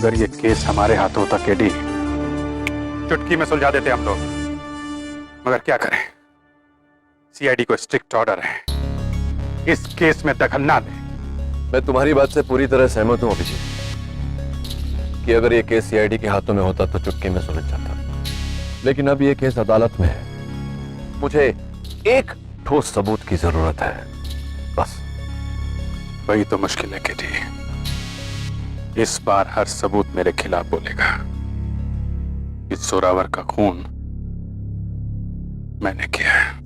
अगर ये केस हमारे हाथों होता केडी, चुटकी में सुलझा देते हम लोग, मगर क्या करें, सीआईडी को स्ट्रिक्ट ऑर्डर है इस केस में दखल ना दे। मैं तुम्हारी बात से पूरी तरह सहमत हूं अभिजीत कि अगर ये केस सीआईडी के हाथों में होता तो चुटकी में सुलझ जाता, लेकिन अब ये केस अदालत में है। मुझे एक ठोस सबूत की जरूरत है, बस। वही तो मुश्किल है केडी, इस बार हर सबूत मेरे खिलाफ बोलेगा कि जोरावर का खून मैंने किया है।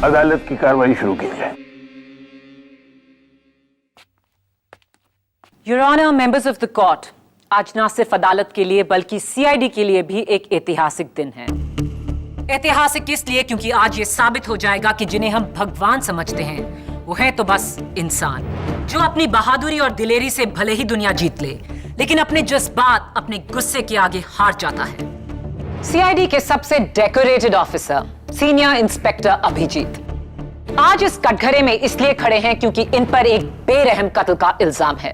अदालत की कार्रवाई शुरू की जाए। Your honour, members of the court, आज न सिर्फ अदालत के लिए बल्कि सीआईडी के लिए भी एक ऐतिहासिक दिन है। ऐतिहासिक इसलिए क्योंकि आज ये साबित हो जाएगा कि जिन्हें हम भगवान समझते हैं वो है तो बस इंसान, जो अपनी बहादुरी और दिलेरी से भले ही दुनिया जीत ले, लेकिन अपने जज्बात, अपने गुस्से के आगे हार जाता है। सीआईडी के सबसे decorated officer senior inspector Abhijeet आज इस कटघरे में इसलिए खड़े हैं क्योंकि इन पर एक बेरहम कत्ल का इल्जाम है,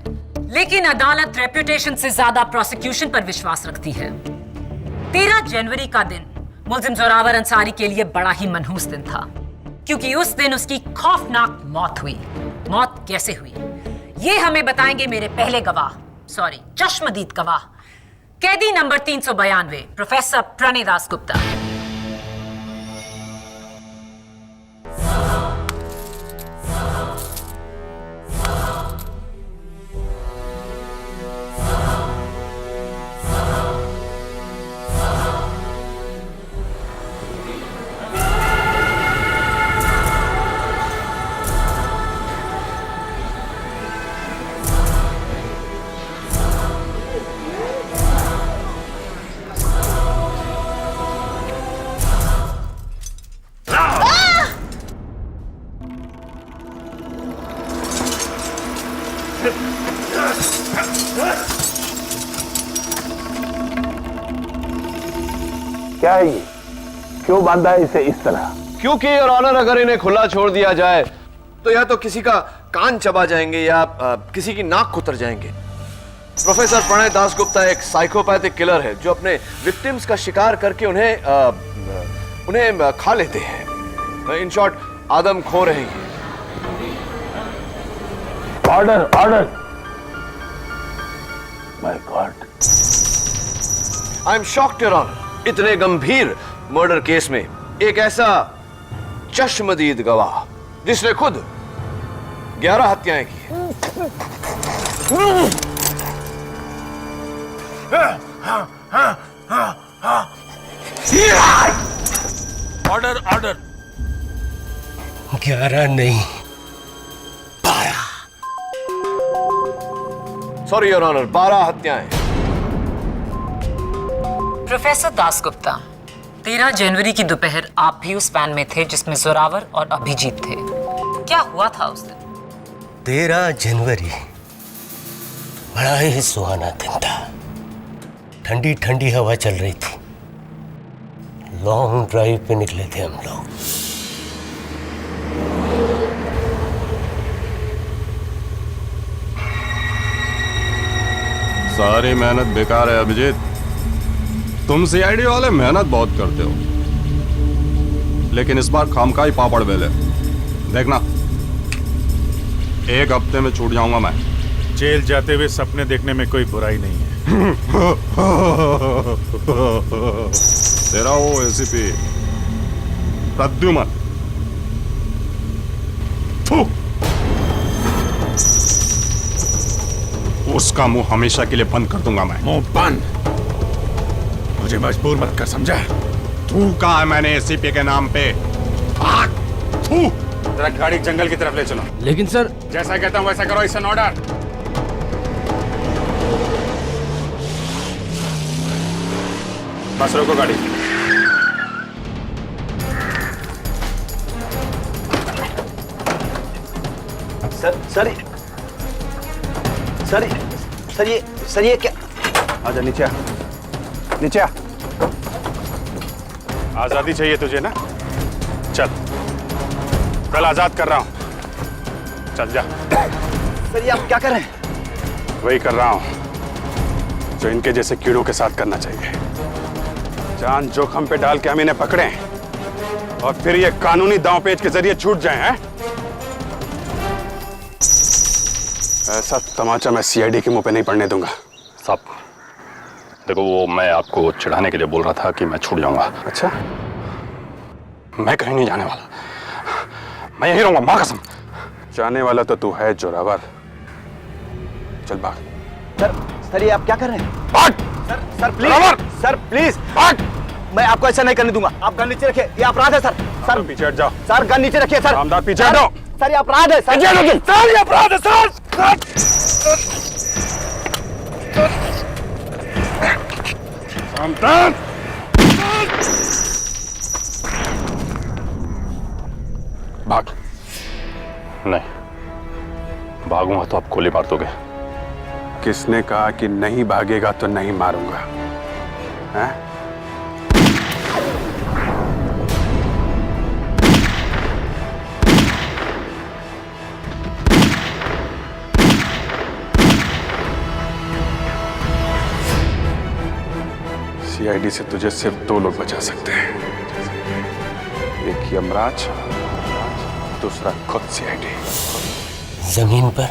लेकिन अदालत रेप्यूटेशन से ज्यादा प्रोसिक्यूशन पर विश्वास रखती है। 13 जनवरी का दिन मुल्जिम जोरावर अंसारी के लिए बड़ा ही मनहूस दिन था, क्योंकि उस दिन उसकी खौफनाक मौत हुई। मौत कैसे हुई ये हमें बताएंगे मेरे पहले गवाह, चश्मदीद गवाह, कैदी नंबर 392 प्रोफेसर प्रणय दासगुप्ता। क्या है ये? क्यों बांधा है इसे इस तरह? क्योंकि योर ऑनर, अगर इन्हें खुला छोड़ दिया जाए तो या तो किसी का कान चबा जाएंगे या किसी की नाक कुतर जाएंगे। प्रोफेसर प्रणय दासगुप्ता एक साइकोपैथिक किलर है जो अपने विक्टिम्स का शिकार करके उन्हें खा लेते हैं। इन शॉर्ट, आदम खो रहे हैं। Order, order. My god, I am shocked your honour, इतने गंभीर मर्डर केस में एक ऐसा चश्मदीद गवाह जिसने खुद 11 हत्याएं की हैं। Order, order. 11 नहीं, 12। सॉरी योर ऑनर, 12 हत्याएं। प्रोफेसर दासगुप्ता, 13 जनवरी की दोपहर आप भी उस वैन में थे जिसमें जोरावर और अभिजीत थे। क्या हुआ था उस दिन? 13 जनवरी बड़ा ही सुहाना दिन था। ठंडी ठंडी हवा चल रही थी। लॉन्ग ड्राइव पे निकले थे हम लोग। सारी मेहनत बेकार है अभिजीत। तुम सीआईडी वाले मेहनत बहुत करते हो, लेकिन इस बार खामखा ही पापड़ बेले। देखना, 1 हफ्ते में छूट जाऊंगा मैं। जेल जाते हुए सपने देखने में कोई बुराई नहीं है। तेरा वो एसीपी प्रद्युमन, उसका मुंह हमेशा के लिए बंद कर दूंगा मैं। मुंह बंद? मुझे मजबूर मत कर, समझा? तू कहा है मैंने एसीपी के नाम पे? जरा गाड़ी जंगल की तरफ ले चलो। लेकिन सर, जैसा कहता हूं वैसा करो। इस एन ऑर्डर। बस रोको गाड़ी। सर ये क्या? आजा नीचे आ, नीचे आ। आजादी चाहिए तुझे ना? चल, कल आजाद कर रहा हूं, चल जा। सर ये आप क्या कर रहे हैं? वही कर रहा हूं जो इनके जैसे कीड़ों के साथ करना चाहिए। जान जोखिम पे डाल के हम इन्हें पकड़े और फिर ये कानूनी दांवपेच के जरिए छूट जाए हैं। ऐसा तमाचा मैं सीआईडी के मुंह पे नहीं पड़ने दूंगा। साहब देखो, वो मैं आपको चिढ़ाने के लिए बोल रहा था कि मैं छूट जाऊंगा। अच्छा, मैं कहीं नहीं जाने वाला, मैं यहीं रहूंगा, मां कसम। जाने वाला तो तू है जोरावर। चल भाग। सर ये आप क्या कर रहे हैं? भाग! सर प्लीज, सर प्लीज, भाग! मैं आपको ऐसा नहीं करने दूंगा। आप गन नीचे रखिए, ये अपराध है सर। सर पीछे हट जाओ। सर गन नीचे रखिए सर। रामदास पीछे हटो। सर ये अपराध है सर। सर ये अपराध है सर। रामदास! भाग। नहीं, भागूंगा तो आप गोली मार दोगे। किसने कहा कि नहीं भागेगा तो नहीं मारूंगा? हैं? सीआईडी से तुझे सिर्फ 2 लोग बचा सकते हैं, एक यमराज, दूसरा खुद सीआईडी। जमीन पर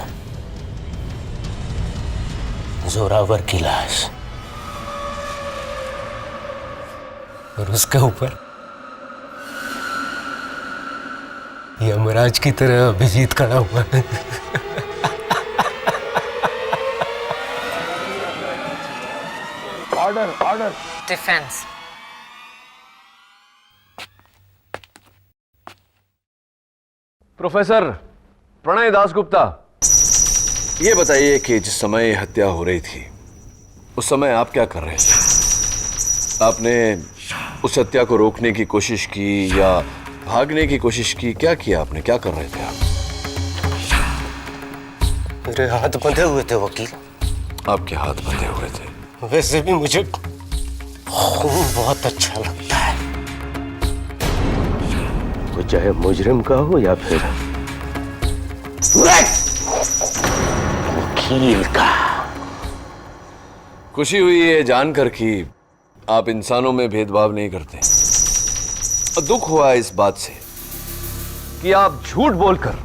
जोरावर की लाश और उसके ऊपर यमराज की तरह अभिजीत खड़ा हुआ है। Order. Defence. Professor Pranay Dasgupta, ये बताइए कि जिस समय हत्या हो रही थी उस समय आप क्या कर रहे थे? आपने उस हत्या को रोकने की कोशिश की या भागने की कोशिश की? क्या किया आपने? क्या कर रहे थे आप? मेरे हाथ बंधे हुए थे वकील। आपके हाथ बंधे हुए थे? वैसे भी मुझे खून बहुत अच्छा लगता है, वो चाहे मुजरिम का हो या फिर वकील का। खुशी हुई है जानकर कि आप इंसानों में भेदभाव नहीं करते। और दुख हुआ इस बात से कि आप झूठ बोलकर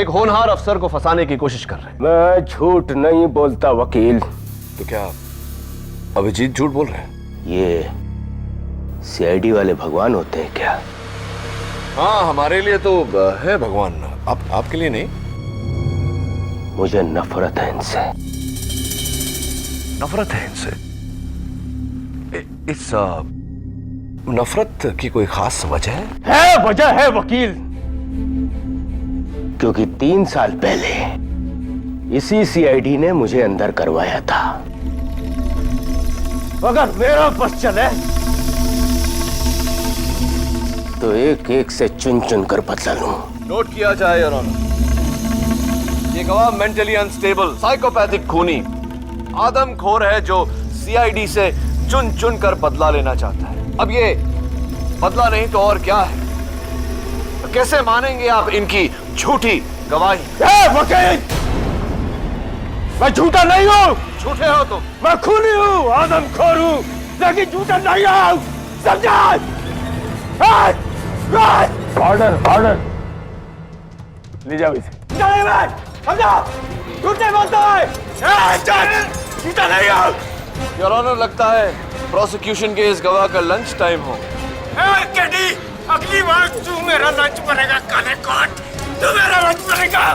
एक होनहार अफसर को फंसाने की कोशिश कर रहे हैं। मैं झूठ नहीं बोलता वकील। तो क्या अभिजीत झूठ बोल रहे हैं? ये सीआईडी वाले भगवान होते हैं क्या? हाँ, हमारे लिए तो है भगवान, आपके लिए नहीं। मुझे नफरत है इनसे। नफरत है इनसे? इस नफरत की कोई खास वजह है? है, वजह है वकील। क्योंकि 3 साल पहले इसी सीआईडी ने मुझे अंदर करवाया था। अगर मेरा बस चले तो एक एक से चुन चुन कर बदला लूं। नोट किया जाए योर ऑनर, ये गवाह मेंटली अनस्टेबल, साइकोपैथिक खूनी, आदमखोर है जो सीआईडी से चुन चुन कर बदला लेना चाहता है। अब ये बदला नहीं तो और क्या है? तो कैसे मानेंगे आप इनकी झूठी गवाही? वकील, मैं झूठा नहीं हूँ। झूठे हो तुम। मैं खूनी हूँ, आदमखोर हूँ, लेकिन झूठा नहीं हूँ। समझा? ऑर्डर। ले जाओ इसे। नहीं मैं समझा, झूठे बोलता है। झूठा नहीं हूँ। योर ऑनर, लगता है प्रोसिक्यूशन के इस गवाह का लंच टाइम हो। केडी, अगली बार तू मेरा लंच बनेगा काले कोट। तू मेरा लंच बनेगा।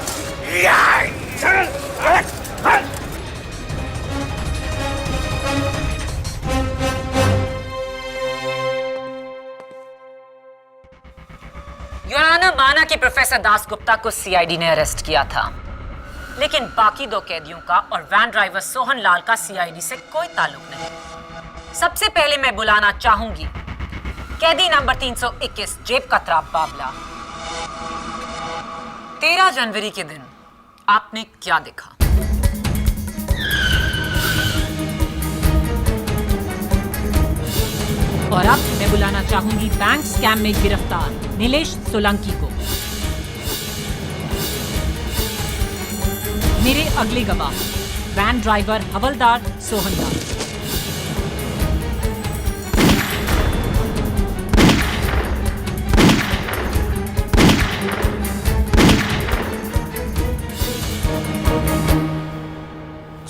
योर ऑनर, माना कि प्रोफेसर दासगुप्ता को सीआईडी ने अरेस्ट किया था, लेकिन बाकी 2 कैदियों का और वैन ड्राइवर सोहन लाल का सीआईडी से कोई ताल्लुक नहीं। सबसे पहले मैं बुलाना चाहूंगी कैदी नंबर 321 जेब कतरा बाबला। 13 जनवरी के दिन आपने क्या देखा? और अब मैं बुलाना चाहूंगी बैंक स्कैम में गिरफ्तार नीलेश सोलंकी को। मेरे अगले गवाह वैन ड्राइवर हवलदार सोहनदास।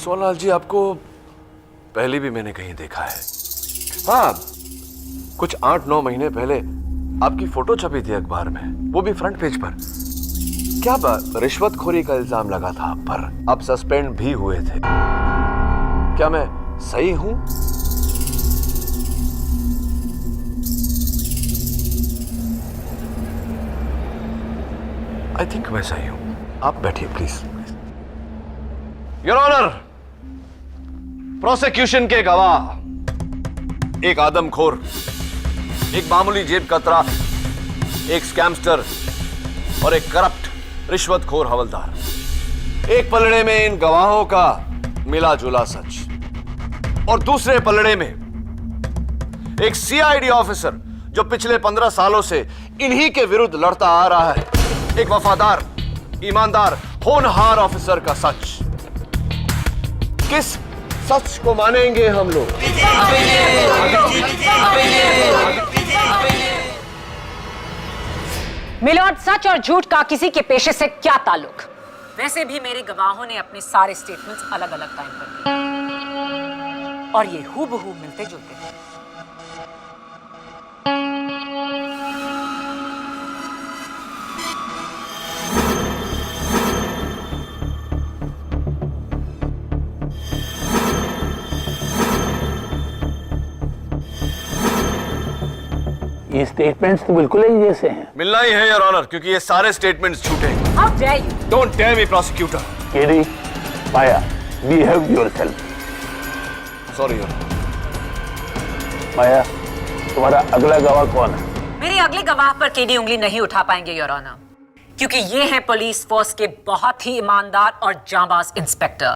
सोनाल जी, आपको पहले भी मैंने कहीं देखा है। हाँ, कुछ 8-9 महीने पहले आपकी फोटो छपी थी अखबार में, वो भी फ्रंट पेज पर। क्या रिश्वतखोरी का इल्जाम लगा था आप पर, आप सस्पेंड भी हुए थे। क्या मैं सही हूं? आई थिंक मैं सही हूं। आप बैठिए प्लीज। योर ऑनर, प्रोसिक्यूशन के गवाह एक आदमखोर, एक मामूली जेब कतरा, एक स्कैमस्टर और एक करप्ट रिश्वतखोर हवलदार। एक पलड़े में इन गवाहों का मिला जुला सच और दूसरे पलड़े में एक सीआईडी ऑफिसर जो पिछले 15 सालों से इन्हीं के विरुद्ध लड़ता आ रहा है। एक वफादार, ईमानदार, होनहार ऑफिसर का सच। किस सच को मानेंगे हम लोग? मिलॉर्ड, सच और झूठ का किसी के पेशे से क्या ताल्लुक? वैसे भी मेरे गवाहों ने अपने सारे स्टेटमेंट्स अलग अलग टाइम पर दिए और ये हूबहू मिलते जुलते हैं। ये स्टेटमेंट्स तो बिल्कुल ही जैसे हैं। मिलना ही है योर ऑनर, क्योंकि ये सारे स्टेटमेंट्स झूठे हैं। How dare you? Don't dare me prosecutor. KD, Maya, behave yourself. Sorry your honour. Maya, तुम्हारा अगला गवाह कौन है? मेरे अगले गवाह पर केडी उंगली नहीं उठा पाएंगे योर ऑनर, क्योंकि ये हैं पुलिस फोर्स के बहुत ही ईमानदार और जांबाज इंस्पेक्टर,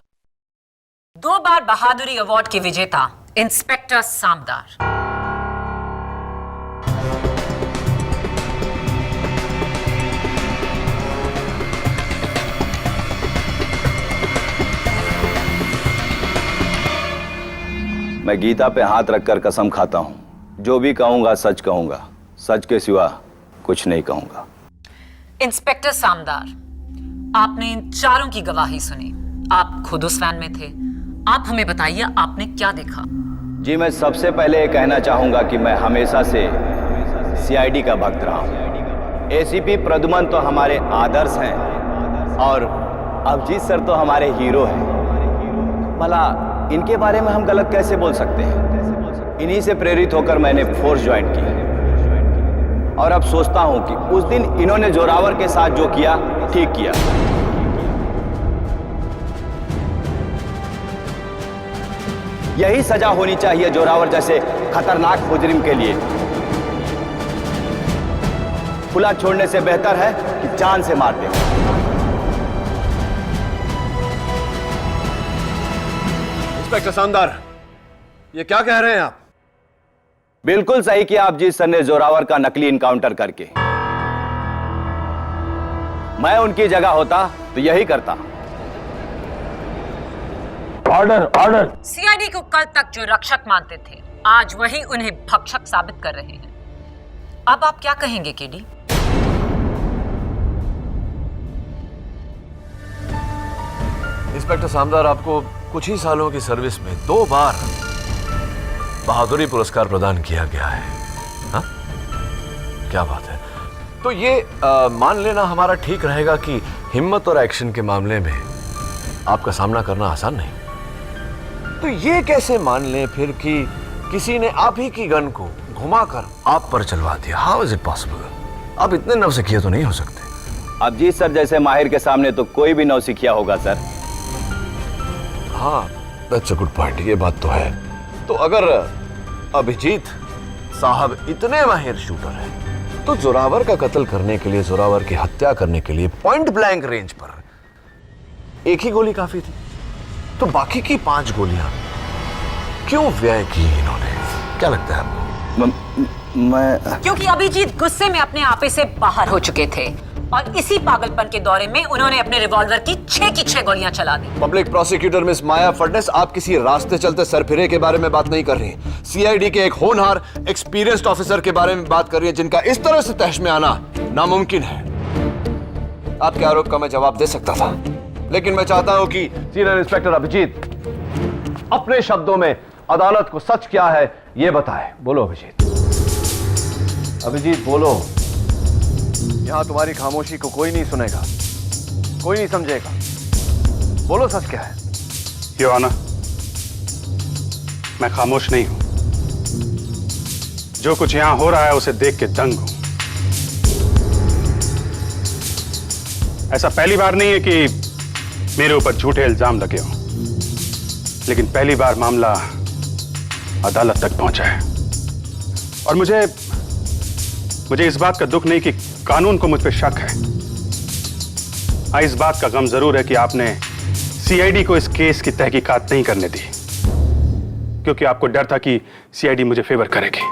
2 बार बहादुरी अवार्ड के विजेता इंस्पेक्टर सामदार। मैं गीता पे हाथ रखकर कसम खाता हूं, जो भी कहूंगा सच कहूंगा, सच के सिवा कुछ नहीं कहूंगा। इंस्पेक्टर सामदार, आपने इन चारों की गवाही सुनी। आप खुद उस वैन में थे। आप हमें बताइए, आपने क्या देखा? जी, मैं सबसे पहले ये कहना चाहूंगा कि मैं हमेशा से सीआईडी का भक्त रहा हूं। एसीपी प्रद्युमन तो हमारे आदर्श हैं और अभिजीत सर तो हमारे हीरो हैं। भला इनके बारे में हम गलत कैसे बोल सकते हैं? इन्हीं से प्रेरित होकर मैंने फोर्स ज्वाइन की और अब सोचता हूं कि उस दिन इन्होंने जोरावर के साथ जो किया ठीक किया। यही सजा होनी चाहिए जोरावर जैसे खतरनाक मुजरिम के लिए। खुला छोड़ने से बेहतर है कि जान से मार दें। इंस्पेक्टर सामदार, ये क्या कह रहे हैं आप? बिल्कुल सही किया अभिजीत सर ने जोरावर का नकली इनकाउंटर करके। मैं उनकी जगह होता तो यही करता। Order, order. सीआईडी को कल तक जो रक्षक मानते थे, आज वही उन्हें भक्षक साबित कर रहे हैं। अब आप क्या कहेंगे केडी? इंस्पेक्टर सामदार, आपको कुछ ही सालों की सर्विस में 2 बार बहादुरी पुरस्कार प्रदान किया गया है। हा? क्या बात है। तो ये मान लेना हमारा ठीक रहेगा कि हिम्मत और एक्शन के मामले में आपका सामना करना आसान नहीं। तो ये कैसे मान लें फिर कि किसी ने आप ही की गन को घुमाकर आप पर चलवा दिया? How is it possible? आप इतने नौसिखिए तो नहीं हो सकते। अभिजीत सर जैसे माहिर के सामने तो कोई भी नौसिखिया होगा सर। हाँ, दैट्स अ गुड पॉइंट। ये बात तो है। तो अगर अभिजीत साहब इतने माहिर शूटर हैं तो जोरावर का कत्ल करने के लिए, जोरावर की हत्या करने के लिए पॉइंट ब्लैंक रेंज पर एक ही गोली काफी थी। तो बाकी की 5 गोलियां क्यों व्यय की इन्होंने? क्या लगता है आपको? मैं क्योंकि अभिजीत गुस्से में अपने आपे से बाहर हो चुके थे और इसी पागलपन के दौरे में उन्होंने अपने रिवॉल्वर की 6 की 6 गोलियां चला दी। पब्लिक प्रोसिक्यूटर मिस माया फडनेस, आप किसी रास्ते चलते सरफिरे के बारे में बात नहीं कर रही, सीआईडी के एक होनहार एक्सपीरियंस्ड ऑफिसर के बारे में बात कर रही है, जिनका इस तरह से तहश में आना नामुमकिन है। आपके आरोप का मैं जवाब दे सकता था, लेकिन मैं चाहता हूं कि सीनियर इंस्पेक्टर अभिजीत अपने शब्दों में अदालत को सच क्या है यह बताए। बोलो अभिजीत, अभिजीत बोलो। यहां तुम्हारी खामोशी को कोई नहीं सुनेगा, कोई नहीं समझेगा। बोलो सच क्या है? योर ऑनर, मैं खामोश नहीं हूं। जो कुछ यहां हो रहा है उसे देख के दंग हूं। ऐसा पहली बार नहीं है कि मेरे ऊपर झूठे इल्जाम लगे हों, लेकिन पहली बार मामला अदालत तक पहुंचा है। और मुझे इस बात का दुख नहीं कि कानून को मुझ पर शक है। हाँ, इस बात का गम जरूर है कि आपने सीआईडी को इस केस की तहकीकात नहीं करने दी, क्योंकि आपको डर था कि सीआईडी मुझे फेवर करेगी।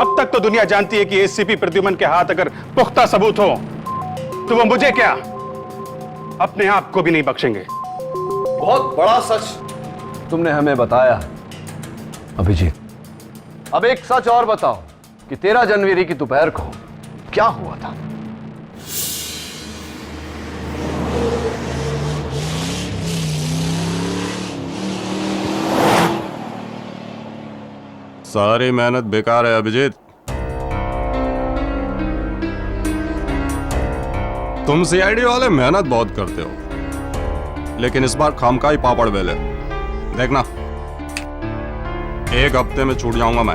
अब तक तो दुनिया जानती है कि एसीपी प्रद्युमन के हाथ अगर पुख्ता सबूत हो तो वो मुझे क्या, अपने आप को भी नहीं बख्शेंगे। बहुत बड़ा सच तुमने हमें बताया अभिजीत। अब एक सच और बताओ कि 13 जनवरी की दोपहर को क्या हुआ था? सारी मेहनत बेकार है अभिजीत। तुम सीआईडी वाले मेहनत बहुत करते हो, लेकिन इस बार खामखाई पापड़ बेले। देखना, 1 हफ्ते में छूट जाऊंगा मैं।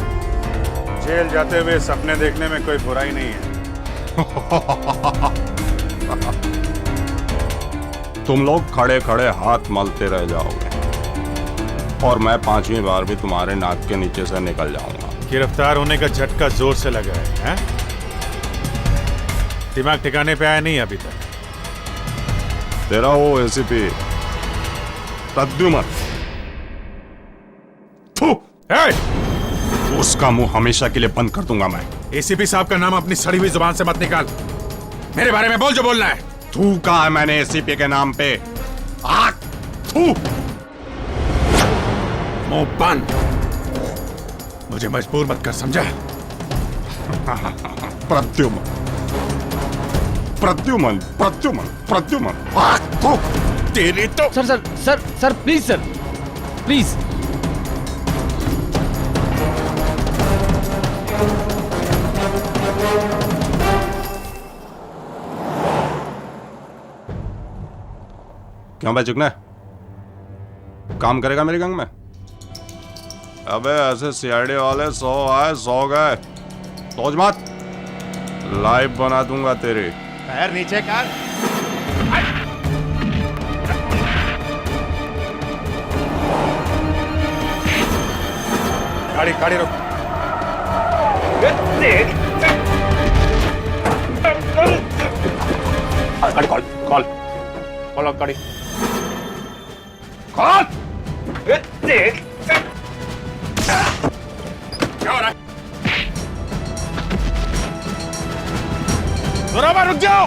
जेल जाते हुए सपने देखने में कोई बुराई नहीं है। तुम लोग खड़े खड़े हाथ मलते रह जाओगे और मैं 5वीं बार भी तुम्हारे नाक के नीचे से निकल जाऊंगा। गिरफ्तार होने का झटका जोर से लगा है? दिमाग ठिकाने पे आया नहीं अभी तक? तेरा वो एसीपी प्रद्युमन, उसका मुंह हमेशा के लिए बंद कर दूंगा मैं। एसीपी साहब का नाम अपनी सड़ी हुई जुबान से मत निकाल। मेरे बारे में बोल जो बोलना है। थू कहा है मैंने एसीपी के नाम पे? थू। मुंह बंद। मुझे मजबूर मत कर, समझा? प्रद्युमन, प्रद्युमन, प्रद्युमन, प्रद्युमन। तेरी तो sir sir sir sir please sir, please. क्यों भाई चुकना? काम करेगा मेरी गंग में? अबे ऐसे सीआईडी वाले 100 आए 100 गए। सोच मत, लाइव बना दूंगा तेरी। पैर नीचे कर। गाड़ी गाड़ी रोक। गाड़ी कॉल कॉल कॉल गाड़ी कॉल। क्या हो रहा है? जोरावर रुक जाओ।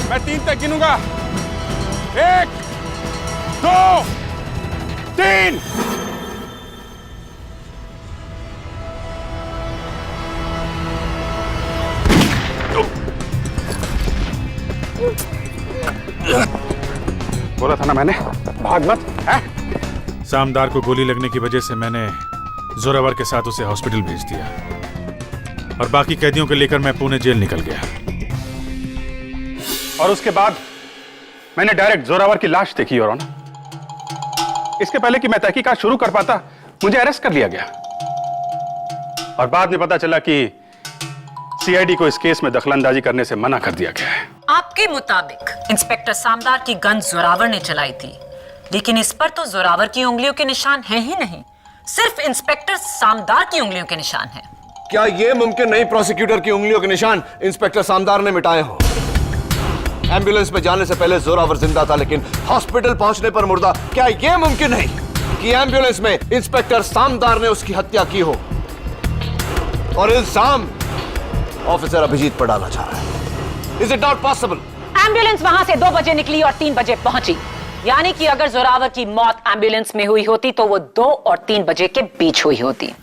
मैं 3 तक गिनूंगा। 1 2 3। बोला था ना मैंने, भाग मत। सामदार को गोली लगने की वजह से मैंने जोरावर के साथ उसे हॉस्पिटल भेज दिया और बाकी कैदियों को लेकर मैं पुणे जेल निकल गया। और उसके बाद मैंने डायरेक्ट जोरावर की लाश देखी और ना, इसके पहले कि मैं तहकीकात शुरू कर पाता मुझे अरेस्ट कर लिया गया। और बाद में पता चला कि सीआईडी को इस केस में दखलंदाजी करने से मना कर दिया गया है। आपके मुताबिक इंस्पेक्टर सामदार की गन जोरावर ने चलाई थी, लेकिन इस पर तो जोरावर की उंगलियों के निशान हैं ही नहीं। सिर्फ इंस्पेक्टर सामदार की उंगलियों के निशान हैं। क्या यह मुमकिन नहीं प्रोसिक्यूटर की उंगलियों के निशान इंस्पेक्टर सामदार ने मिटाए हो? एम्बुलेंस में जाने से पहले जोरावर जिंदा था, लेकिन हॉस्पिटल पहुंचने पर मुर्दा। क्या यह मुमकिन नहीं कि एम्बुलेंस में इंस्पेक्टर सामदार ने उसकी हत्या की हो और इल्जाम ऑफिसर अभिजीत पर डाला जा रहा है? Is it not possible? Ambulance वहां से 2 बजे निकली और 3 बजे पहुंची, यानी कि अगर जोरावर की मौत एम्बुलेंस में हुई होती तो वो 2 और 3 बजे के बीच हुई होती।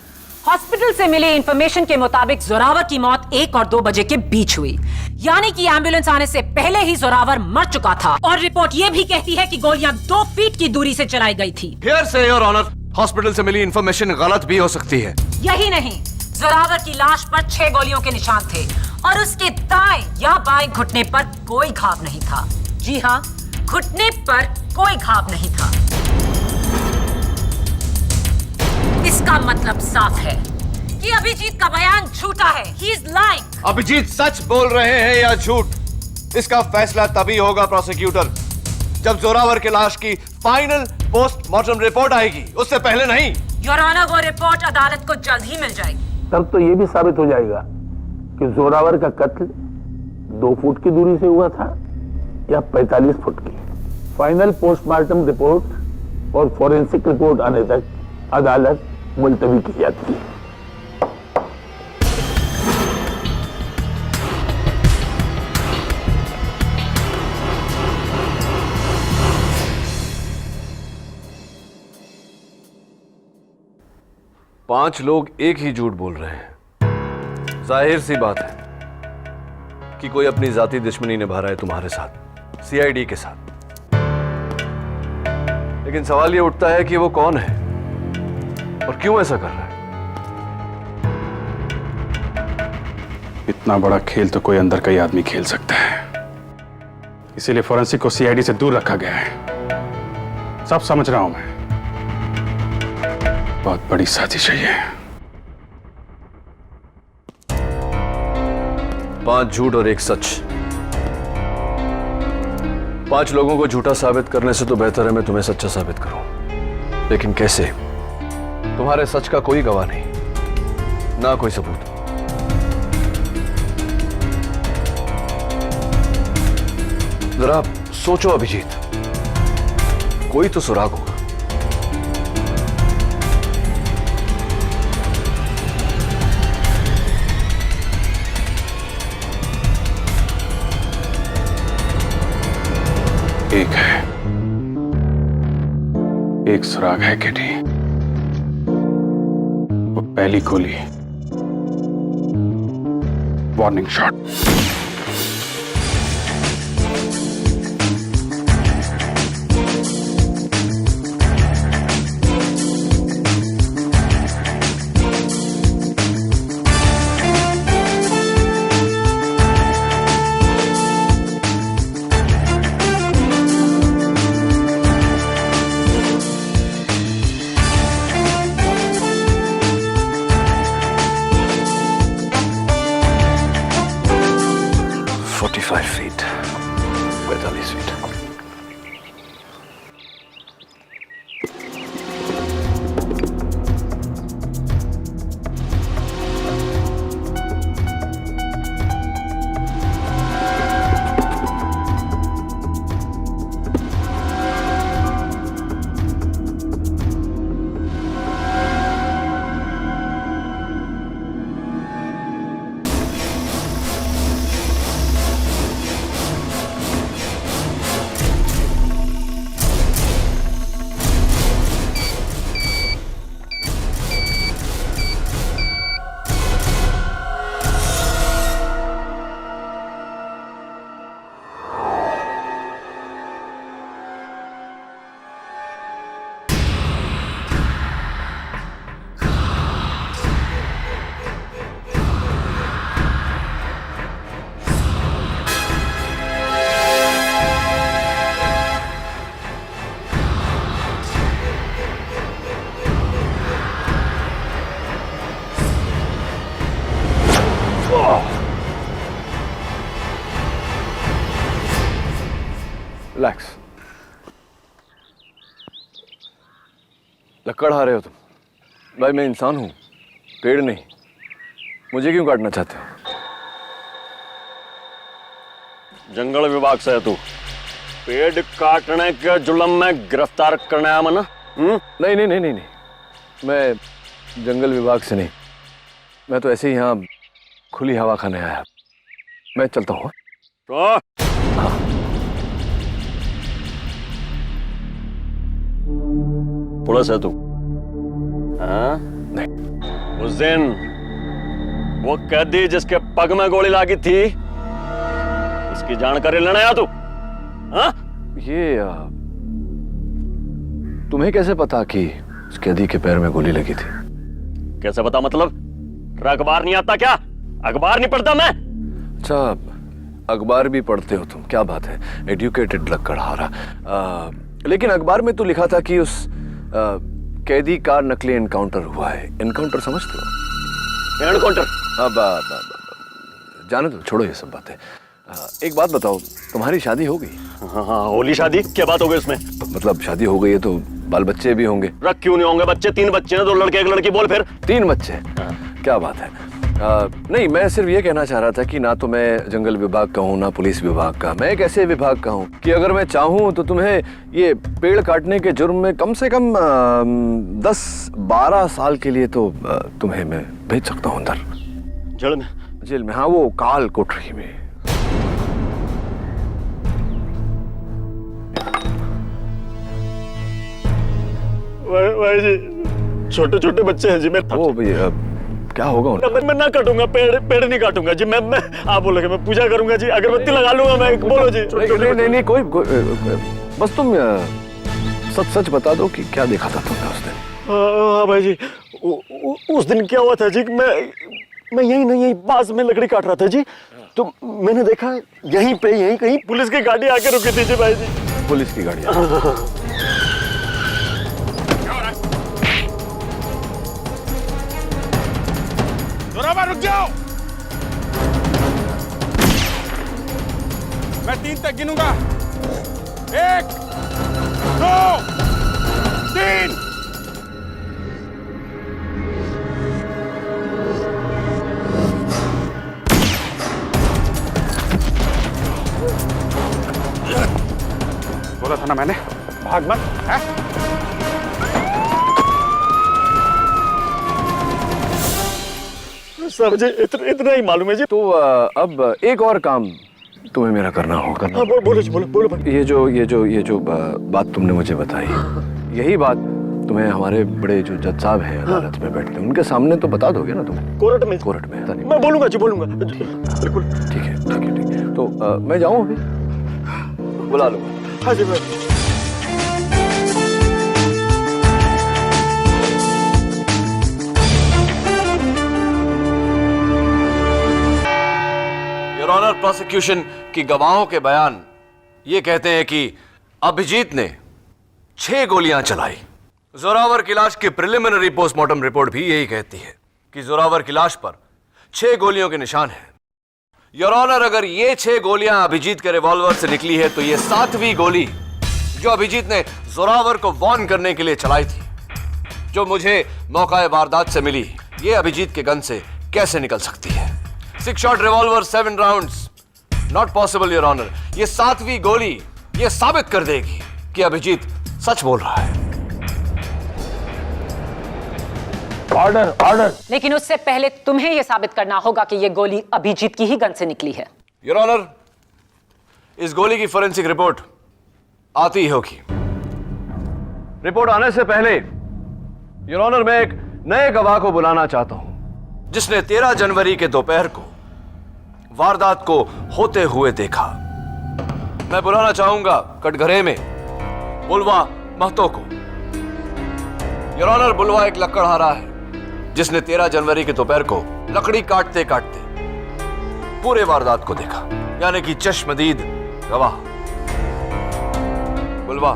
हॉस्पिटल से मिली इंफॉर्मेशन के मुताबिक जोरावर की मौत 1 और 2 बजे के बीच हुई, यानी कि एम्बुलेंस आने से पहले ही जोरावर मर चुका था। और रिपोर्ट ये भी कहती है कि गोलियां 2 फीट की दूरी से चलाई गई थी। हियर से योर ऑनर, हॉस्पिटल से मिली इंफॉर्मेशन गलत भी हो सकती है। यही नहीं, जोरावर की लाश पर 6 गोलियों के निशान थे और उसके दाएं या बाएं घुटने पर कोई घाव नहीं था। जी हाँ, घुटने पर कोई घाव नहीं था। इसका मतलब साफ है कि अभिजीत का बयान झूठा है। He is lying. अभिजीत सच बोल रहे हैं या झूठ, इसका फैसला तभी होगा प्रोसिक्यूटर, जब जोरावर के लाश की फाइनल पोस्टमार्टम रिपोर्ट आएगी, उससे पहले नहीं। योर ऑनर, वो रिपोर्ट अदालत को जल्द ही मिल जाएगी। तब तो ये भी साबित हो जाएगा कि जोरावर का कत्ल 2 फुट की दूरी से हुआ था या 45 फुट की। फाइनल पोस्टमार्टम रिपोर्ट और फॉरेंसिक रिपोर्ट आने तक अदालत मुलतवी की जाती है। पांच लोग एक ही झूठ बोल रहे हैं। जाहिर सी बात है कि कोई अपनी जाती दुश्मनी निभा रहा है तुम्हारे साथ, सीआईडी के साथ। लेकिन सवाल यह उठता है कि वो कौन है और क्यों ऐसा कर रहा है? इतना बड़ा खेल तो कोई अंदर का ही आदमी खेल सकता है, इसीलिए फोरेंसिक को सीआईडी से दूर रखा गया है। सब समझ रहा हूं मैं, बहुत बड़ी साजिश है ये। 5 झूठ और 1 सच। 5 लोगों को झूठा साबित करने से तो बेहतर है मैं तुम्हें सच्चा साबित करूं। लेकिन कैसे? तुम्हारे सच का कोई गवाह नहीं, ना कोई सबूत। जरा सोचो अभिजीत, कोई तो सुराग होगा। एक है, एक सुराग है केटी। वो पहली गोली, वार्निंग शॉट। रिलैक्स। लकड़ आ रहे हो तुम? भाई मैं इंसान हूं, पेड़ नहीं। मुझे क्यों काटना चाहते हो? जंगल विभाग से है तू, पेड़ काटने के जुल्म में गिरफ्तार करने आया मना? नहीं नहीं नहीं नहीं नहीं, मैं जंगल विभाग से नहीं, मैं तो ऐसे ही यहाँ खुली हवा खाने आया। मैं चलता हूँ। तो पुलिस है तू? हाँ? नहीं। उस दिन वो कैदी जिसके पग में गोली लगी थी, उसकी जानकारी लेने आया तू? हाँ? ये तुम्हें कैसे पता कि उस कैदी के पैर में गोली लगी थी? कैसे पता मतलब? अखबार नहीं आता क्या? अखबार नहीं पढ़ता मैं? अच्छा, अखबार भी पढ़ते हो तुम, क्या बात है, एडुकेटेड लकड़हारा। लेकिन अखबार में तो लिखा था कि उस कैदी का नकली एनकाउंटर हुआ है। एनकाउंटर समझते हो? एनकाउंटर? अब जाने दो, छोड़ो ये सब बातें। एक बात बताओ, तुम्हारी शादी हो गई? हाँ, होली शादी क्या बात हो गई उसमें? मतलब शादी हो गई है तो बाल बच्चे भी होंगे? रख क्यों नहीं होंगे बच्चे? 3 बच्चे हैं, 2 लड़के 1 लड़की। बोल फिर। 3 बच्चे? क्या बात है। नहीं, मैं सिर्फ ये कहना चाह रहा था कि ना तो मैं जंगल विभाग का हूँ ना पुलिस विभाग का। मैं एक ऐसे विभाग का हूँ कि अगर मैं चाहूँ तो तुम्हें ये पेड़ काटने के जुर्म में कम से कम 10-12 साल के लिए तो तुम्हें मैं भेज सकता हूँ अंदर। जेल में? जेल में, हाँ, वो काल कोठरी में। भाई जी, छोटे छोटे बच्चे हैं जी। मैं ओ भैया, क्या होगा उनका? मैं ना काटूंगा, पेड़ नहीं काटूंगा जी। मैं आप बोलोगे मैं पूजा करूंगा जी, अगरबत्ती लगा लूंगा मैं। बोलो जी। नहीं, कोई बस तुम सच बता दो कि क्या देखा था तुमने उस दिन। हाँ भाई जी, उस दिन क्या हुआ था जी, मैं यहीं पास में लकड़ी काट रहा था जी, तो मैंने देखा यहीं कहीं पुलिस की गाड़ी आके रुकी थी जी। भाई जी, पुलिस की गाड़ी? रुक जाओ, मैं 3 तक गिनूंगा। 1, 2, 3। बोला था ना मैंने, भाग मत। है? सब जी इतना ही मालूम है जी। तो अब एक और काम तुम्हें मेरा करना होगा। हाँ, बोलो जी, बोलो। ये जो बात तुमने मुझे बताई, यही बात तुम्हें हमारे बड़े जो जज साहब हैं अदालत में बैठते हैं, उनके सामने तो बता दोगे ना तुम? कोर्ट में? कोर्ट में मैं बोलूंगा जी, बोलूंगा बिल्कुल। ठीक है। तो मैं जाऊं अभी? बुला लूंगा। हाँ जी। योर ऑनर, प्रोसिक्यूशन की गवाहों के बयान ये कहते हैं कि अभिजीत ने 6 गोलियां चलाई। जोरावर की लाश की प्रिलिमिनरी पोस्टमार्टम रिपोर्ट भी यही कहती है कि जोरावर की लाश पर 6 गोलियों के निशान हैं। योर ऑनर, अगर ये 6 गोलियां अभिजीत के रिवॉल्वर से निकली है तो ये 7वीं गोली जो अभिजीत ने जोरावर को वार्न करने के लिए चलाई थी, जो मुझे मौका वारदात से मिली, ये अभिजीत के गन से कैसे निकल सकती है? 6 shot revolver, 7 rounds, not possible your honour. ये 7वीं गोली ये साबित कर देगी कि अभिजीत सच बोल रहा है। ऑर्डर। लेकिन उससे पहले तुम्हें यह साबित करना होगा कि यह गोली अभिजीत की ही गन से निकली है। योर ऑनर, इस गोली की फोरेंसिक रिपोर्ट आती ही होगी। रिपोर्ट आने से पहले योर ऑनर, मैं एक नए गवाह को बुलाना चाहता हूं जिसने 13 जनवरी के दोपहर को वारदात को होते हुए देखा। मैं बुलाना चाहूंगा कटघरे में बुलवा महतो को। योर ऑनर, बुलवा एक लकड़हारा है जिसने 13 जनवरी के दोपहर को लकड़ी काटते काटते पूरे वारदात को देखा, यानी कि चश्मदीद गवाह। बुलवा,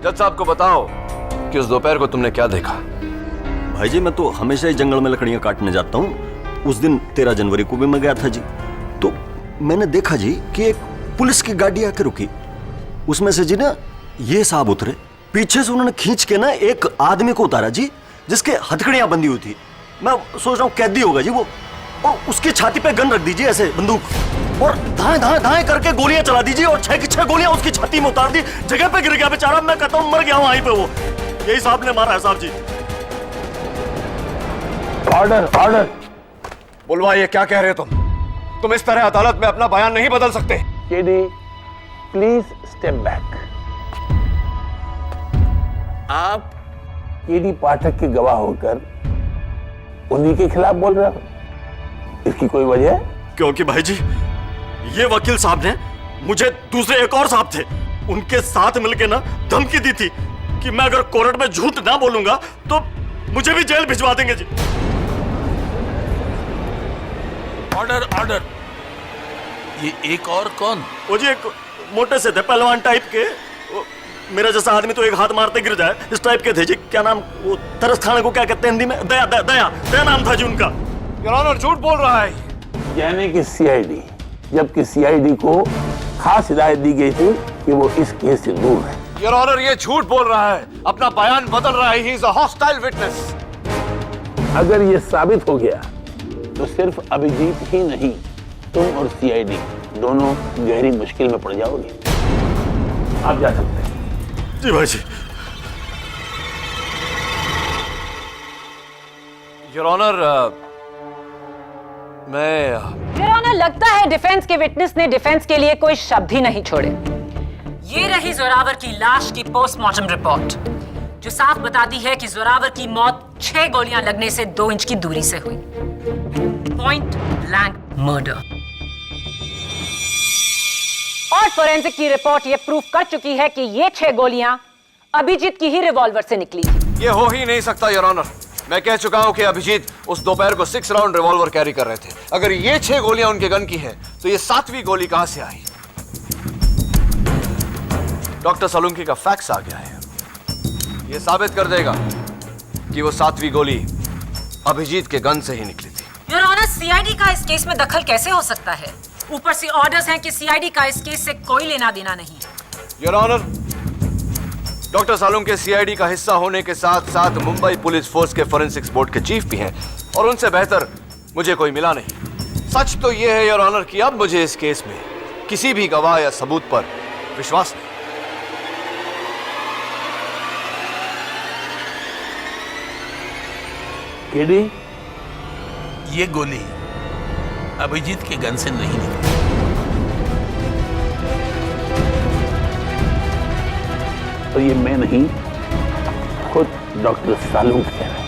जज साहब को बताओ कि उस दोपहर को तुमने क्या देखा। भाई जी, मैं तो हमेशा ही जंगल में लकड़ियां काटने जाता हूँ। उस दिन 13 जनवरी को भी मैं गया था जी, तो मैंने देखा जी कि एक पुलिस की गाड़ी आके रुकी। उसमें से जी ना ये साहब उतरे, पीछे से उन्होंने खींच के ना एक आदमी को उतारा जी। जिसके हथकड़ियां बंधी हुई थी। मैं सोच रहा हूँ कैदी होगा जी वो, और उसकी छाती पे गन रख दीजिए ऐसे बंदूक, और धाए धाए धाए करके गोलियां चला दीजिए, और 6 की 6 गोलियां उसकी छाती में उतार दी, जगह पे गिर गया बेचारा। मैं कहता हूँ मर गया वहीं पे वो। यही साहब ने मारा है साहब जी। Order order. बुलवा, ये क्या कह रहे हो तुम इस तरह अदालत में अपना बयान नहीं बदल सकते। KD please step back. आप केडी पाठक के गवाह होकर उन्हीं के खिलाफ बोल रहे हो, इसकी कोई वजह? क्योंकि भाई जी ये वकील साहब ने मुझे दूसरे एक और साहब थे उनके साथ मिलके ना धमकी दी थी कि मैं अगर कोर्ट में झूठ ना बोलूंगा तो मुझे भी जेल भिजवा देंगे जी। Order order. ये एक और कौन? वो जी एक मोटे से थे, पहलवान टाइप के, मेरा जैसा आदमी तो एक हाथ मारते गिर जाए, इस टाइप के थे जी। क्या नाम, वो तरस खाने को क्या कहते हैं हिंदी में? दया दया दया दया नाम था जी उनका। योर ऑनर झूठ बोल रहा है। यानी कि सीआईडी, जबकि सीआईडी को खास हिदायत दी गई थी कि वो इस केस से दूर है। योर ऑनर ये झूठ बोल रहा है, अपना बयान बदल रहा है। He is a hostile witness. अगर ये साबित हो गया तो सिर्फ अभिजीत ही नहीं, तुम और सीआईडी दोनों गहरी मुश्किल में पड़ जाओगे। आप जा सकते हैं। जी भाई जी। योर ऑनर योर ऑनर, लगता है डिफेंस के विटनेस ने डिफेंस के लिए कोई शब्द ही नहीं छोड़े। ये रही जोरावर की लाश की पोस्टमार्टम रिपोर्ट, जो साफ बताती है कि जोरावर की मौत 6 गोलियां लगने से 2 इंच की दूरी से हुई। Point blank murder. और फोरेंसिक की रिपोर्ट यह प्रूफ कर चुकी है कि ये 6 गोलियां अभिजीत की ही रिवॉल्वर से निकली। ये हो ही नहीं सकता योर ऑनर। मैं कह चुका हूं कि अभिजीत उस दोपहर को 6 राउंड रिवॉल्वर कैरी कर रहे थे। अगर ये 6 गोलियां उनके गन की हैं, तो ये 7वीं गोली कहां से आई? डॉक्टर सोलंकी का फैक्स आ गया है। ये साबित कर देगा कि वो 7वीं गोली अभिजीत के गन से ही निकली थी। योर ऑनर, सीआईडी का इस केस में दखल कैसे हो सकता है? ऊपर से ऑर्डर्स हैं कि सीआईडी का इस केस से कोई लेना देना नहीं। Your honour, doctor Solanki CID का हिस्सा होने के साथ साथ मुंबई पुलिस फोर्स के फोरेंसिक्स बोर्ड के चीफ भी हैं, और उनसे बेहतर मुझे कोई मिला नहीं। सच तो यह है योर ऑनर कि अब मुझे इस केस में किसी भी गवाह या सबूत पर विश्वास नहीं। केडी, ये गोली अभिजीत के गन से नहीं निकली। और ये मैं नहीं, खुद डॉक्टर सालूंक कह रहे हैं।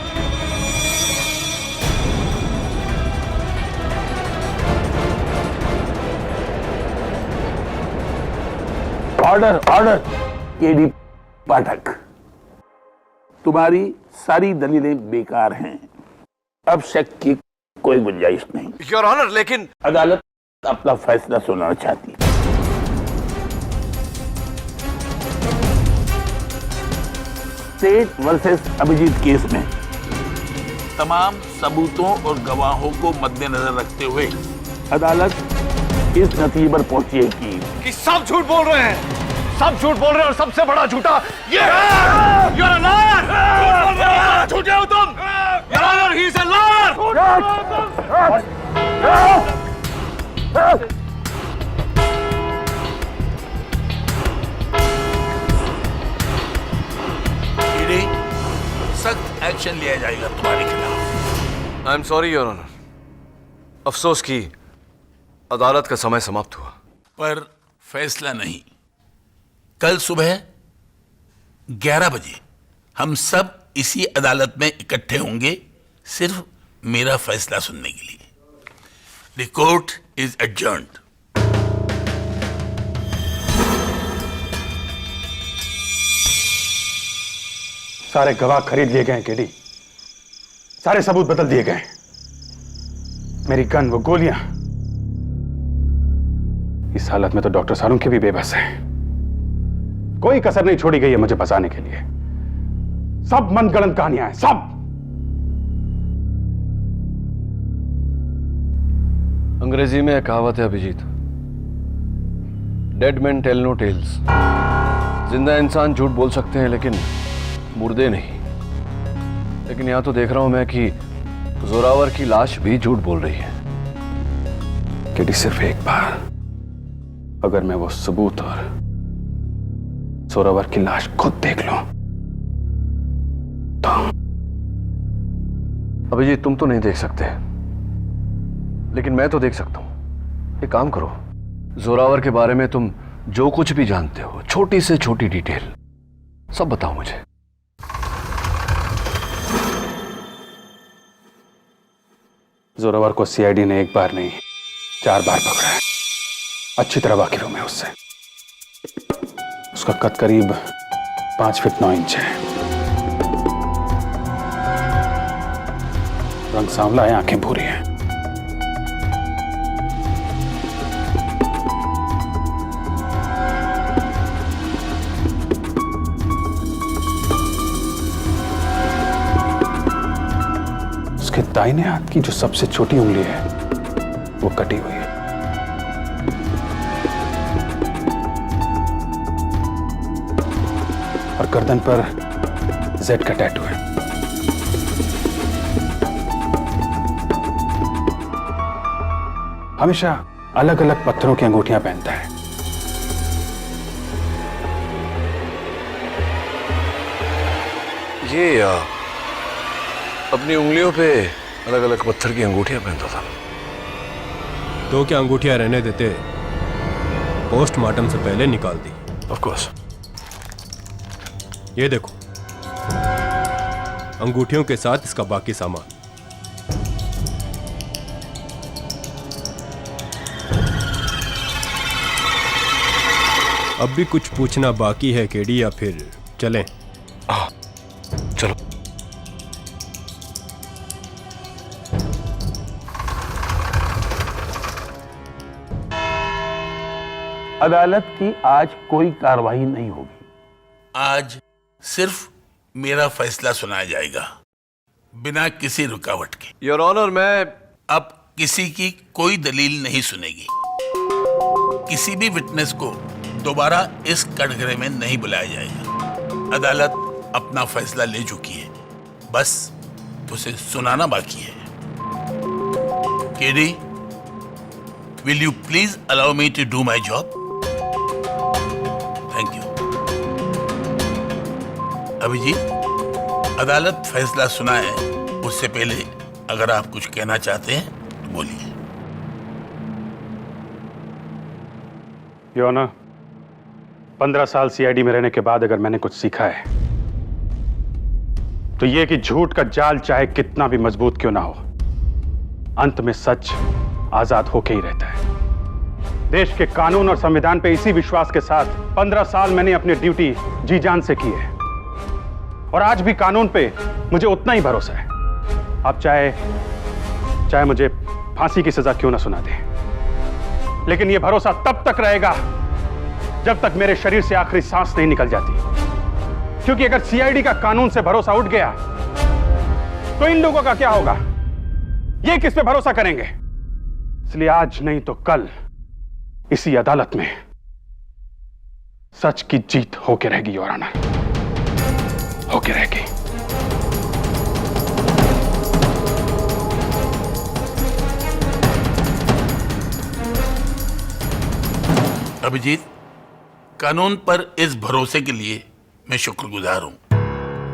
Order order. केडी पाठक, तुम्हारी सारी दलीलें बेकार हैं। अब शक की कोई गुंजाइश नहीं। योर ऑनर, लेकिन अदालत अपना फैसला सुनाना चाहती है। स्टेट वर्सेस अभिजीत केस में तमाम सबूतों और गवाहों को मद्देनजर रखते हुए अदालत इस नतीजे पर पहुंची है कि सब झूठ बोल रहे हैं। सब झूठ बोल रहे हैं, और सबसे बड़ा झूठा ये है। You're a liar! झूठे हो तुम। Your Honor, he is a liar! सख्त एक्शन लिया जाएगा तुम्हारे खिलाफ। I am sorry your honour. अफसोस की अदालत का समय समाप्त हुआ। पर फैसला नहीं। कल सुबह 11 बजे हम सब इसी अदालत में इकट्ठे होंगे, सिर्फ मेरा फैसला सुनने के लिए। The court is adjourned. सारे गवाह खरीद लिए गए केडी, सारे सबूत बदल दिए गए। मेरी गन, वो गोलियां, इस हालत में तो डॉक्टर सोलंकी भी बेबस है। कोई कसर नहीं छोड़ी गई है मुझे फंसाने के लिए। सब मनगढ़ंत कहानियां हैं, सब। अंग्रेजी में एक कहावत है Abhijeet, dead man tell no tales. जिंदा इंसान झूठ बोल सकते हैं लेकिन मुर्दे नहीं। लेकिन यहां तो देख रहा हूं मैं कि जोरावर की लाश भी झूठ बोल रही है। केडी, सिर्फ एक बार अगर मैं वो सबूत और जोरावर की लाश खुद देख लूं तो। अभिजीत, तुम तो नहीं देख सकते, लेकिन मैं तो देख सकता हूं। एक काम करो, जोरावर के बारे में तुम जो कुछ भी जानते हो, छोटी से छोटी डिटेल सब बताओ मुझे। जोरावर को सीआईडी ने एक बार नहीं 4 बार पकड़ा है। अच्छी तरह वाकिफ हूं मैं उससे। उसका कद करीब 5 फीट 9 इंच है। रंग सांवला है, आंखें भूरी हैं। उसके दाहिने हाथ की जो सबसे छोटी उंगली है वो कटी हुई है। और गर्दन पर जेड का टैटू है। हमेशा अलग अलग पत्थरों की अंगूठियां पहनता है। ये अपनी उंगलियों पे अलग अलग पत्थर की अंगूठियां पहनता था। तो क्या अंगूठियां रहने देते? पोस्टमार्टम से पहले निकाल दी। Of course. ये देखो, अंगूठियों के साथ इसका बाकी सामान। अब भी कुछ पूछना बाकी है केडी, या फिर चलें? चलो। अदालत की आज कोई कार्रवाई नहीं होगी। आज सिर्फ मेरा फैसला सुनाया जाएगा, बिना किसी रुकावट के। योर ऑनर, मैं अब किसी की कोई दलील नहीं सुनेगी। किसी भी विटनेस को दोबारा इस कटघरे में नहीं बुलाया जाएगा। अदालत अपना फैसला ले चुकी है, बस उसे सुनाना बाकी है। KD, will you please allow me to do my job? Thank you. Abhijeet, अदालत फैसला सुनाए उससे पहले अगर आप कुछ कहना चाहते हैं तो बोलिए। योर ऑनर, 15 साल सीआईडी में रहने के बाद अगर मैंने कुछ सीखा है तो ये कि झूठ का जाल चाहे कितना भी मजबूत क्यों ना हो, अंत में सच आजाद होके ही रहता है। देश के कानून और संविधान पे इसी विश्वास के साथ 15 साल मैंने अपनी ड्यूटी जी जान से की है, और आज भी कानून पे मुझे उतना ही भरोसा है। आप चाहे मुझे फांसी की सजा क्यों ना सुना दें, लेकिन यह भरोसा तब तक रहेगा जब तक मेरे शरीर से आखिरी सांस नहीं निकल जाती। क्योंकि अगर सीआईडी का कानून से भरोसा उठ गया तो इन लोगों का क्या होगा? ये किस पे भरोसा करेंगे? इसलिए आज नहीं तो कल इसी अदालत में सच की जीत होके रहेगी योर ऑनर, होके रहेगी। अभिजीत, कानून पर इस भरोसे के लिए मैं शुक्रगुजार हूं,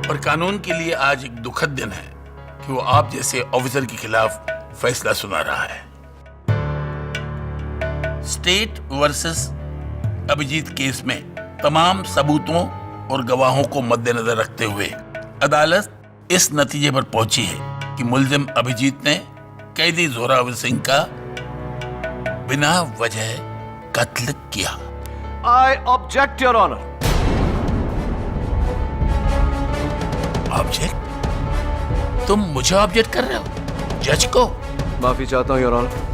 और कानून के लिए आज एक दुखद दिन है कि वो आप जैसे ऑफिसर के खिलाफ फैसला सुना रहा है। स्टेट वर्सेस अभिजीत केस में तमाम सबूतों और गवाहों को मद्देनजर रखते हुए अदालत इस नतीजे पर पहुंची है कि मुल्जिम अभिजीत ने कैदी जोरावर सिंह का बिना वजह कत्ल किया। I object, Your Honor. Object? तुम मुझे ऑब्जेक्ट कर रहे हो? जज को? माफी चाहता हूं, योर ऑनर,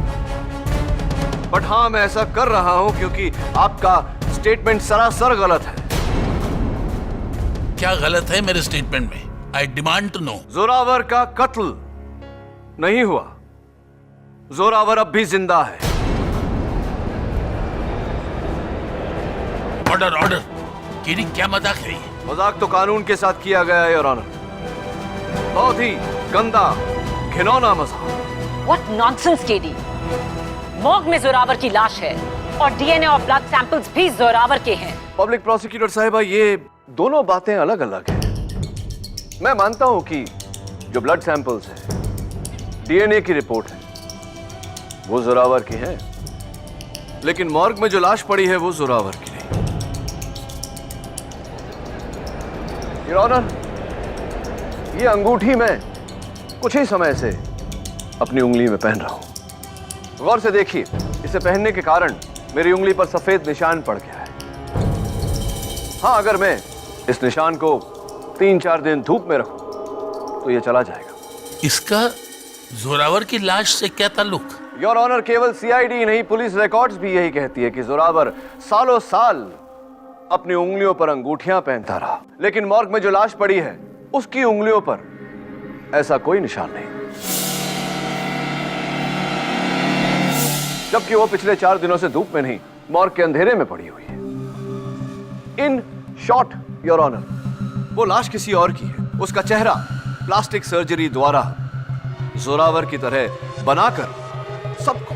बट हाँ, मैं ऐसा कर रहा हूं क्योंकि आपका स्टेटमेंट सरासर गलत है। क्या गलत है मेरे स्टेटमेंट में? I demand to know. Zorawar का कत्ल नहीं हुआ। जोरावर अब भी जिंदा है। Order, order. केडी, क्या मजाक है ये? मजाक तो कानून के साथ किया गया है, योर ऑनर। बहुत ही गंदा घिनौना मजाक। What nonsense, KD. मॉर्ग में जोरावर की लाश है और डीएनए और ब्लड सैंपल्स भी जोरावर के हैं। पब्लिक प्रोसिक्यूटर साहिबा, ये दोनों बातें अलग अलग हैं। मैं मानता हूं कि जो ब्लड सैंपल्स हैं, डीएनए की रिपोर्ट है, वो जोरावर की है, लेकिन मॉर्ग में जो लाश पड़ी है वो जोरावर की नहीं। योर ऑनर, ये अंगूठी मैं कुछ ही समय से अपनी उंगली में पहन रहा हूं। गौर से देखिए, इसे पहनने के कारण मेरी उंगली पर सफेद निशान पड़ गया है। हाँ, अगर मैं इस निशान को 3-4 दिन धूप में रखूं तो यह चला जाएगा। इसका जोरावर की लाश से क्या ताल्लुक? योर ऑनर, केवल सीआईडी नहीं, पुलिस रिकॉर्ड्स भी यही कहती है कि जोरावर सालों साल अपनी उंगलियों पर अंगूठियां पहनता रहा, लेकिन मॉर्ग में जो लाश पड़ी है उसकी उंगलियों पर ऐसा कोई निशान नहीं, जबकि वो पिछले 4 दिनों से धूप में नहीं, मॉर्ग के अंधेरे में पड़ी हुई है। इन शॉर्ट योर ऑनर, वो लाश किसी और की है। उसका चेहरा प्लास्टिक सर्जरी द्वारा जोरावर की तरह बनाकर सबको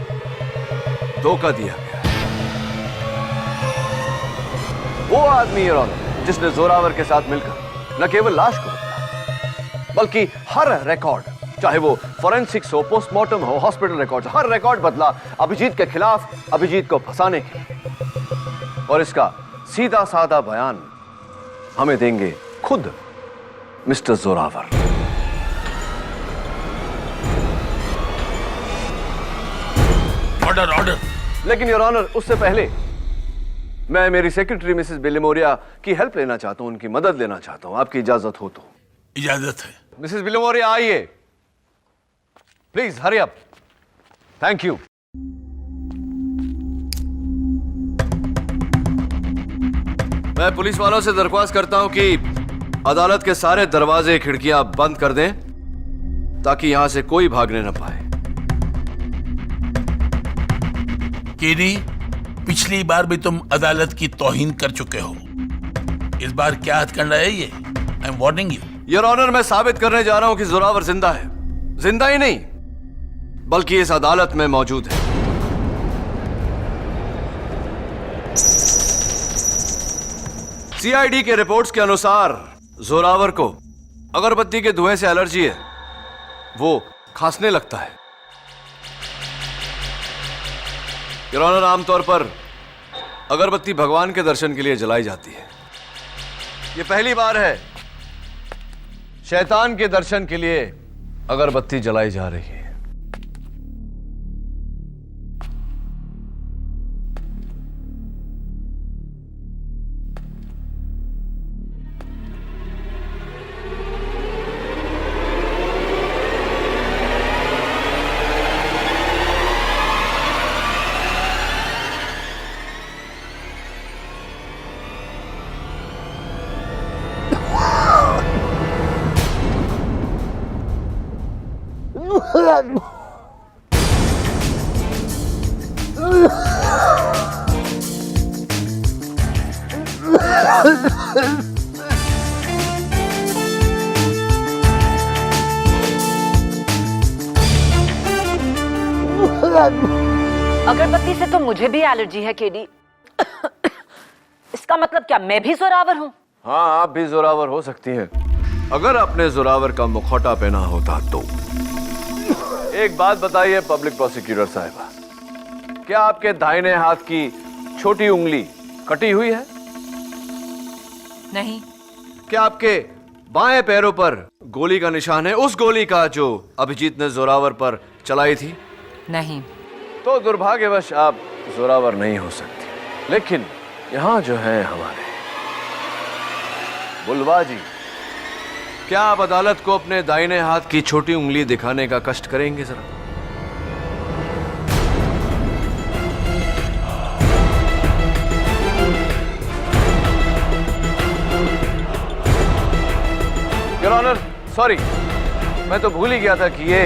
धोखा दिया गया है। वो आदमी योर ऑनर जिसने जोरावर के साथ मिलकर न केवल लाश को बदला, बल्कि हर रिकॉर्ड, चाहे वो फोरेंसिक्स हो, पोस्टमार्टम हो, हॉस्पिटल रिकॉर्ड, हर रिकॉर्ड बदला अभिजीत के खिलाफ, अभिजीत को फंसाने के लिए। और इसका सीधा साधा बयान हमें देंगे खुद मिस्टर जोरावर। Order order. लेकिन योर ऑनर, उससे पहले मैं मेरी सेक्रेटरी मिसेस बिलिमोरिया की हेल्प लेना चाहता हूं, उनकी मदद लेना चाहता हूं, आपकी इजाजत हो तो। इजाजत है। मिसेस बिलिमोरिया, आइए please, hurry up. Thank you. मैं पुलिस वालों से दरख्वास्त करता हूं कि अदालत के सारे दरवाजे खिड़कियां बंद कर दें ताकि यहां से कोई भागने न पाए। केडी, पिछली बार भी तुम अदालत की तौहीन कर चुके हो, इस बार क्या हथकंडा है ये? I am warning you. Your honour, मैं साबित करने जा रहा हूं कि जोरावर जिंदा है। जिंदा ही नहीं, बल्कि इस अदालत में मौजूद है। सीआईडी के रिपोर्ट्स के अनुसार जोरावर को अगरबत्ती के धुएं से एलर्जी है, वो खांसने लगता है। योर ऑनर, आमतौर पर अगरबत्ती भगवान के दर्शन के लिए जलाई जाती है। यह पहली बार है शैतान के दर्शन के लिए अगरबत्ती जलाई जा रही है। अगरबत्ती से तो मुझे भी एलर्जी है, केडी। इसका मतलब क्या मैं भी जोरावर हूँ? हाँ, आप भी जोरावर हो सकती हैं, अगर आपने जोरावर का मुखौटा पहना होता तो। एक बात बताइए पब्लिक प्रोसिक्यूटर साहिबा, क्या आपके दाहिने हाथ की छोटी उंगली कटी हुई है? नहीं। क्या आपके बाएं पैरों पर गोली का निशान है, उस गोली का जो अभिजीत ने जोरावर पर चलाई थी? नहीं। तो दुर्भाग्यवश आप जोरावर नहीं हो सकती। लेकिन यहां जो है हमारे बुलवा जी, क्या आप अदालत को अपने दाहिने हाथ की छोटी उंगली दिखाने का कष्ट करेंगे जरा? योर ऑनर, सॉरी, मैं तो भूल ही गया था कि ये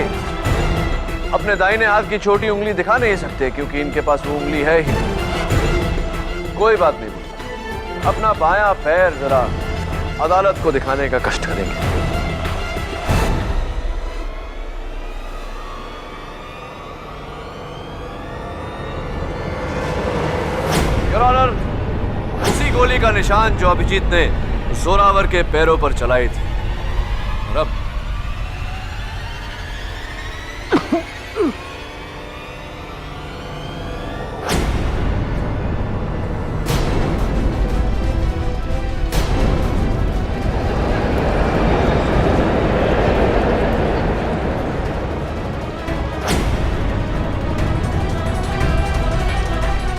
अपने दाहिने हाथ की छोटी उंगली दिखा नहीं सकते क्योंकि इनके पास वो उंगली है ही नहीं। कोई बात नहीं, अपना बायां पैर जरा अदालत को दिखाने का कष्ट करेंगे। ऑनर, उसी गोली का निशान जो अभिजीत ने जोरावर के पैरों पर चलाई थी। और अब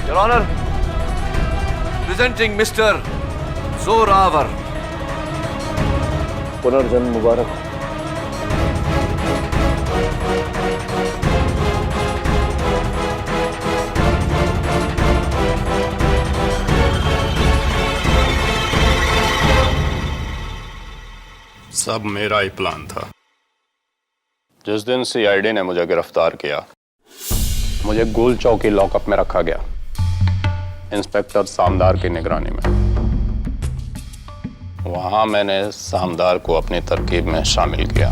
Your Honor, presenting Mr. Zorawar. पुनर्जन्म मुबारक। सब मेरा ही प्लान था। जिस दिन सीआईडी ने मुझे गिरफ्तार किया, मुझे गोल चौकी लॉकअप में रखा गया, इंस्पेक्टर सामदार की निगरानी में। वहां मैंने सामदार को अपनी तरकीब में शामिल किया।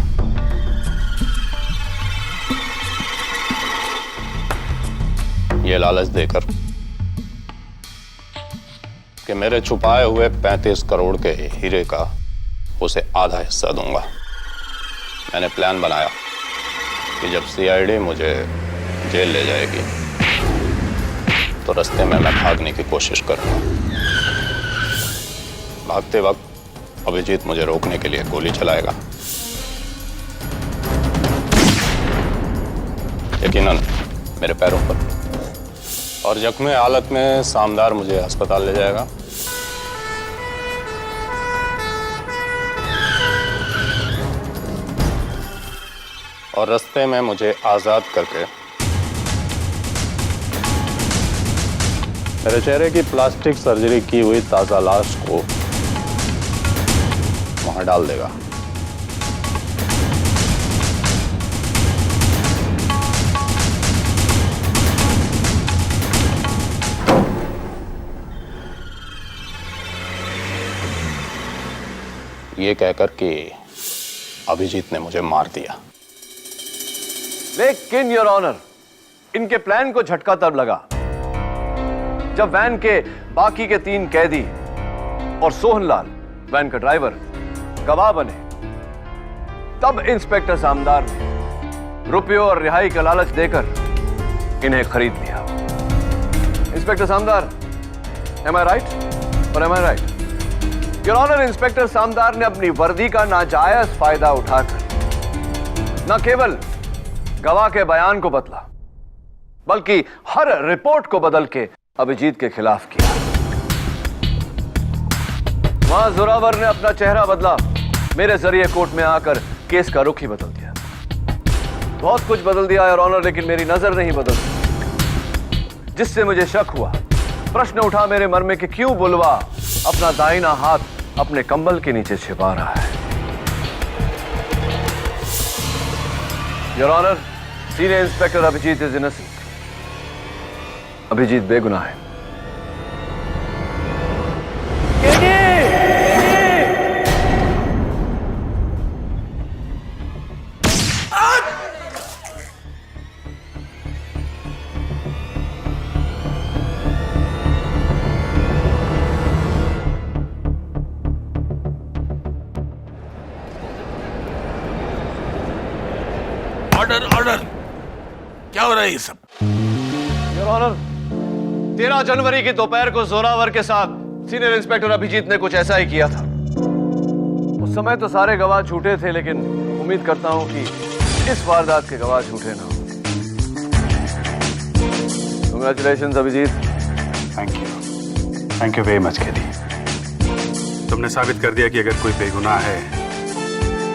ये लालच देकर कि मेरे छुपाए हुए 35 करोड़ के हीरे का उसे आधा हिस्सा दूंगा। मैंने प्लान बनाया कि जब सीआईडी मुझे जेल ले जाएगी तो रास्ते में मैं भागने की कोशिश करूंगा। भागते वक्त अभिजीत मुझे रोकने के लिए गोली चलाएगा। यकीनन मेरे पैरों पर, और जख्मी हालत में सामदार मुझे अस्पताल ले जाएगा। और रास्ते में मुझे आजाद करके मेरे चेहरे की प्लास्टिक सर्जरी की हुई ताजा लाश को वहां डाल देगा। ये कहकर कि अभिजीत ने मुझे मार दिया। लेकिन योर ऑनर, इनके प्लान को झटका तब लगा जब वैन के बाकी के 3 कैदी और सोहनलाल, वैन का ड्राइवर, गवाह बने। तब इंस्पेक्टर सामदार ने रुपयों और रिहाई का लालच देकर इन्हें खरीद लिया। Inspector Samdar, am I right? और am I right? Your honour, inspector Samdar ने अपनी वर्दी का नाजायज फायदा उठाकर न केवल गवाह के बयान को बदला, बल्कि हर रिपोर्ट को बदल के अभिजीत के खिलाफ किया। वहां जोरावर ने अपना चेहरा बदला, मेरे जरिए कोर्ट में आकर केस का रुख ही बदल दिया। बहुत कुछ बदल दिया योर ऑनर, लेकिन मेरी नजर नहीं बदली, जिससे मुझे शक हुआ। प्रश्न उठा मेरे मन में कि क्यों बुलवा अपना दाहिना हाथ अपने कंबल के नीचे छिपा रहा है। Your honour, senior inspector Abhijeet is innocent. Abhijeet बेगुनाह है। ऑर्डर ऑर्डर, क्या हो रहा है ये सब? योर ऑनर, 13 जनवरी की दोपहर को जोरावर के साथ सीनियर इंस्पेक्टर अभिजीत ने कुछ ऐसा ही किया था। उस समय तो सारे गवाह झूठे थे, लेकिन उम्मीद करता हूं कि इस वारदात के गवाह झूठे ना हो। Congratulations Abhijeet. Thank you very much KD. तुमने साबित कर दिया कि अगर कोई बेगुनाह है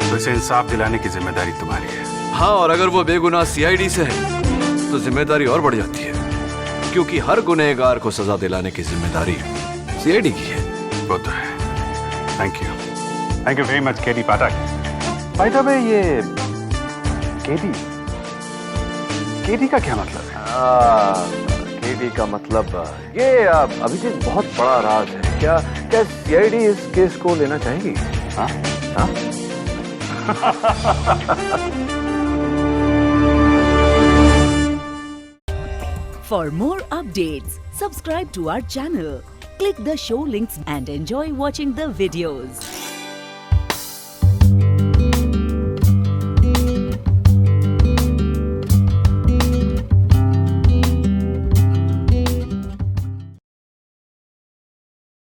तो इसे इंसाफ दिलाने की जिम्मेदारी तुम्हारी है। हाँ, और अगर वो बेगुनाह सीआईडी से है तो जिम्मेदारी और बढ़ जाती है, क्योंकि हर गुनहगार को सजा दिलाने की जिम्मेदारी सीआईडी की है। वो तो है। Thank you very much KD Pathak. By the way, ये केडी का क्या मतलब है? केडी का मतलब ये अभिजीत बहुत बड़ा राज है। क्या सीआईडी इस केस को लेना चाहेगी? हाँ? हाँ? For more updates, Subscribe to our channel, click the show links and enjoy watching the videos.